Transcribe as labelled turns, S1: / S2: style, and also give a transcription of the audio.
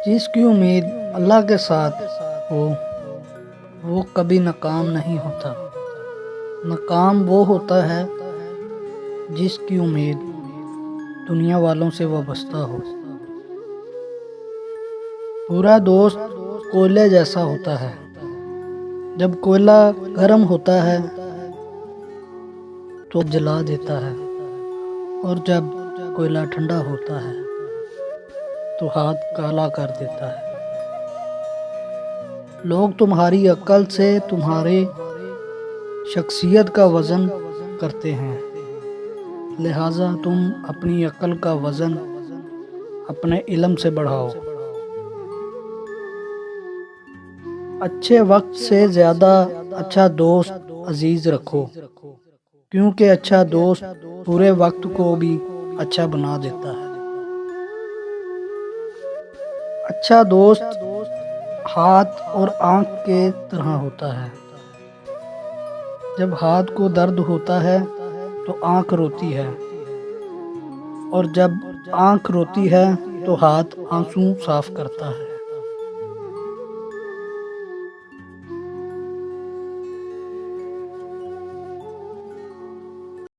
S1: जिसकी उम्मीद अल्लाह के साथ हो वो कभी नाकाम नहीं होता। नाकाम वो होता है जिसकी उम्मीद दुनिया वालों से वाबस्ता हो। पूरा दोस्त कोयले जैसा होता है। जब कोयला गर्म होता है तो जला देता है, और जब कोयला ठंडा होता है तो हाथ काला कर देता है। लोग तुम्हारी अक्ल से तुम्हारे शख्सियत का वज़न करते हैं, लिहाजा तुम अपनी अक्ल का वज़न अपने इल्म से बढ़ाओ। अच्छे वक्त से ज़्यादा अच्छा दोस्त अजीज़ रखो, क्योंकि अच्छा दोस्त पूरे वक्त को भी अच्छा बना देता है। अच्छा दोस्त हाथ और आँख के तरह होता है। जब हाथ को दर्द होता है तो आँख रोती है, और जब आँख रोती है तो हाथ आंसू साफ करता है।